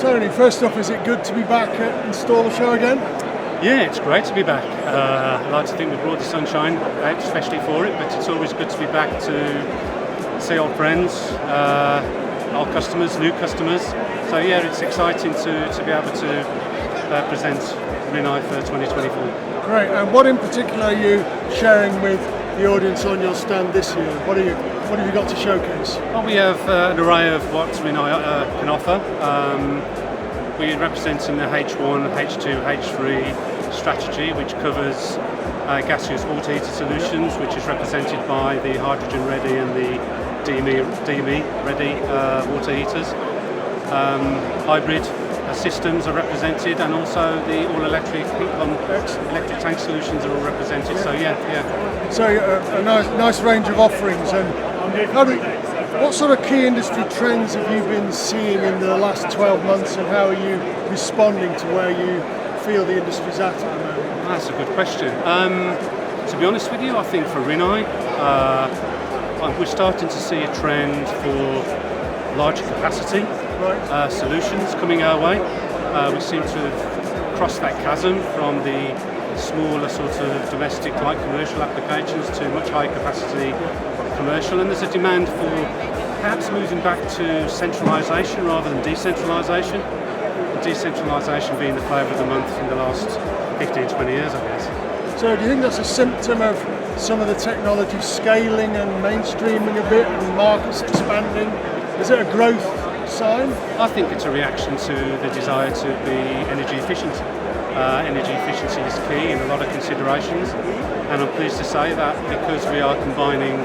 Tony, first off, is it good to be back at Installer Show again? Yeah, it's great to be back. I like to think we brought the sunshine out especially for it, but it's always good to be back to see old friends, old customers, new customers. So yeah, it's exciting to be able to present Rinnai for 2024. Great, and what in particular are you sharing with the audience on your stand this year? What have you got to showcase? Well, we have an array of what Rinnai can offer. We're representing the H1, H2, H3 strategy, which covers gaseous water heater solutions, which is represented by the hydrogen ready and the DME ready water heaters. Hybrid systems are represented, and also the all-electric heat pump, electric tank solutions are all represented. So yeah. So a nice range of offerings. And what sort of key industry trends have you been seeing in the last 12 months, and how are you responding to where you feel the industry's at the moment? That's a good question. To be honest with you, I think for Rinnai, we're starting to see a trend for larger capacity solutions coming our way. We seem to have crossed that chasm from the smaller sort of domestic light commercial applications to much higher capacity commercial, and there's a demand for perhaps moving back to centralisation rather than decentralisation. Decentralisation being the flavour of the month in the last 15-20 years, I guess. So do you think that's a symptom of some of the technology scaling and mainstreaming a bit and markets expanding? Is it a growth sign? I think it's a reaction to the desire to be energy efficient. Energy efficiency is key in a lot of considerations, and I'm pleased to say that because we are combining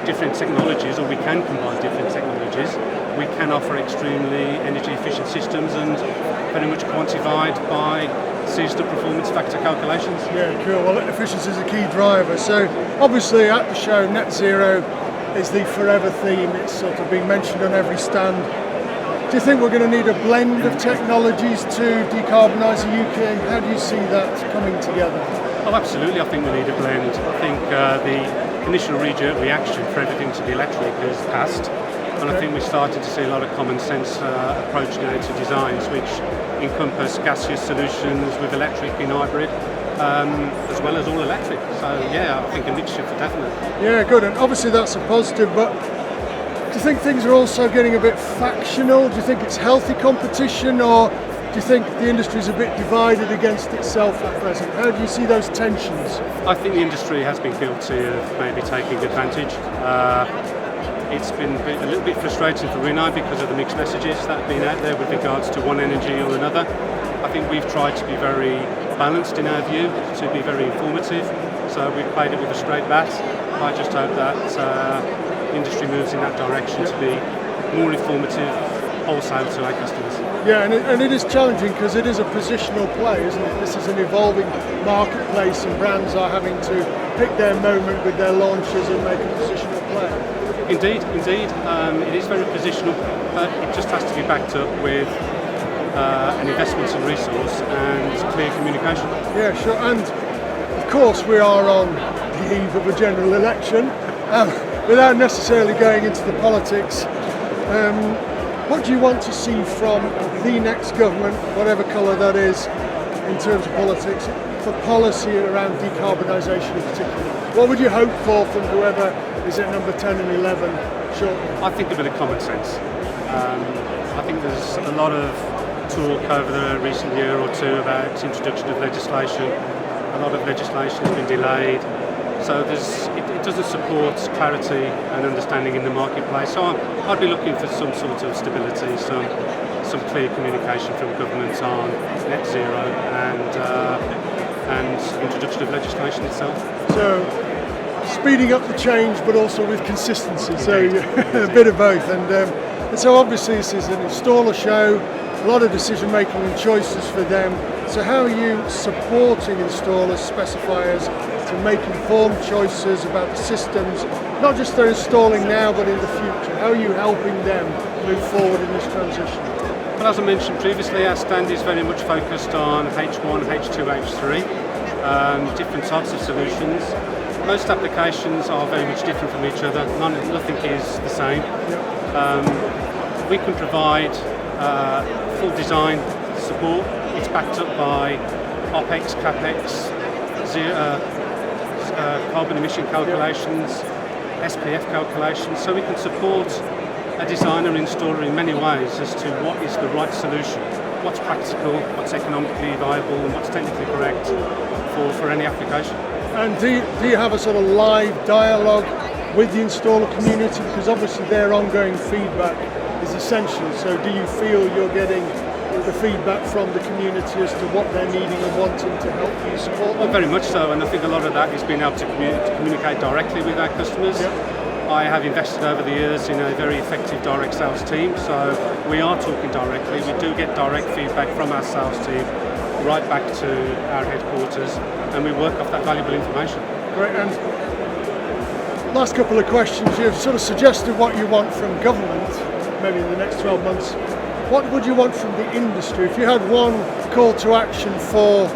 different technologies, or we can combine different technologies, we can offer extremely energy efficient systems, and very much quantified by seasonal performance factor calculations. Yeah, cool. Well, efficiency is a key driver. So obviously at the show, net zero is the forever theme. It's sort of being mentioned on every stand. Do you think we're going to need a blend of technologies to decarbonise the UK? How do you see that coming together? Oh, absolutely. I think we need a blend. I think the initial reaction for everything to be electric has passed, and I think we're starting to see a lot of common sense approach now to designs which encompass gaseous solutions with electric in hybrid, as well as all electric. So yeah, I think a mixture for definite. Yeah, good. And obviously that's a positive, but do you think things are also getting a bit factional? Do you think it's healthy competition, or do you think the industry is a bit divided against itself at present? How do you see those tensions? I think the industry has been guilty of maybe taking advantage. It's been a little bit frustrating for Rinnai because of the mixed messages that have been out there with regards to one energy or another. I think we've tried to be very balanced in our view, to be very informative. So we've played it with a straight bat. I just hope that the industry moves in that direction to be more informative wholesale to our customers. Yeah, and it is challenging because it is a positional play, isn't it? This is an evolving marketplace, and brands are having to pick their moment with their launches and make a positional play. Indeed. It is very positional, but it just has to be backed up with an investment in resource and clear communication. Yeah, sure. And of course we are on the eve of a general election. Without necessarily going into the politics, what do you want to see from the next government, whatever colour that is, in terms of politics, for policy around decarbonisation in particular? What would you hope for from whoever is at number 10 and 11 shortly? I think a bit of common sense. I think there's a lot of talk over the recent year or two about introduction of legislation. A lot of legislation has been delayed. So it doesn't support clarity and understanding in the marketplace. So I'd be looking for some sort of stability, some clear communication from governments on net zero and introduction of legislation itself. So speeding up the change, but also with consistency. So a bit of both. And so obviously this is an installer show. A lot of decision making and choices for them. So how are you supporting installers, specifiers, to make informed choices about the systems, not just they're installing now, but in the future? How are you helping them move forward in this transition? Well, as I mentioned previously, our stand is very much focused on H1, H2, H3, different types of solutions. Most applications are very much different from each other. Nothing is the same. We can provide full design support. It's backed up by OPEX, CAPEX, carbon emission calculations, SPF calculations, so we can support a designer and installer in many ways as to what is the right solution, what's practical, what's economically viable, and what's technically correct for any application. And do you have a sort of live dialogue with the installer community? Because obviously their ongoing feedback is essential. So do you feel you're getting the feedback from the community as to what they're needing and wanting to help you support them? Well, very much so, and I think a lot of that is being able to communicate directly with our customers. Yep. I have invested over the years in a very effective direct sales team, so we are talking directly. We do get direct feedback from our sales team right back to our headquarters, and we work off that valuable information. Great. And last couple of questions. You've sort of suggested what you want from government, maybe in the next 12 months. What would you want from the industry? If you had one call to action for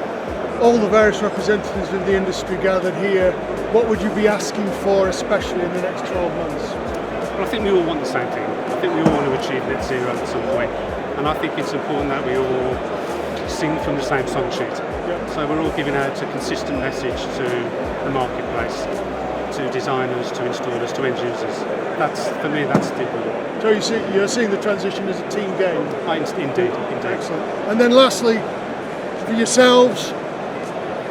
all the various representatives of the industry gathered here, what would you be asking for, especially in the next 12 months? Well, I think we all want the same thing. I think we all want to achieve net zero at some point, and I think it's important that we all sing from the same song sheet. Yep. So we're all giving out a consistent message to the marketplace, to designers, to installers, to end users. That's, for me, that's the important. So you're seeing the transition as a team game? Indeed. Excellent. And then lastly, for yourselves,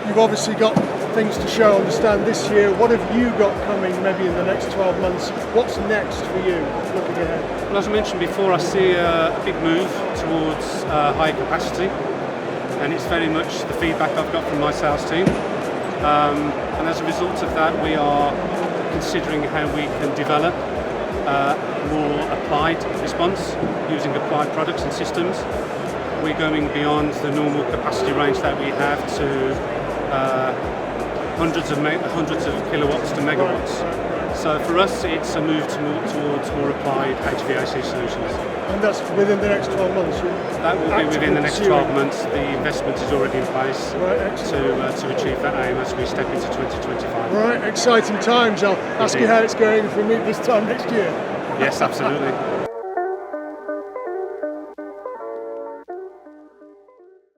you've obviously got things to show, understand this year. What have you got coming maybe in the next 12 months? What's next for you looking ahead? Well, as I mentioned before, I see a big move towards higher capacity, and it's very much the feedback I've got from my sales team. And as a result of that, we are considering how we can develop more applied response using applied products and systems. We're going beyond the normal capacity range that we have to hundreds of kilowatts to megawatts. So for us, it's a move towards more applied HVAC solutions. And that's within the next 12 months? That will be within the next 12 months. The investment is already in place to achieve that aim as we step into 2025. Right, exciting times. I'll ask you how it's going if we meet this time next year. Yes, absolutely.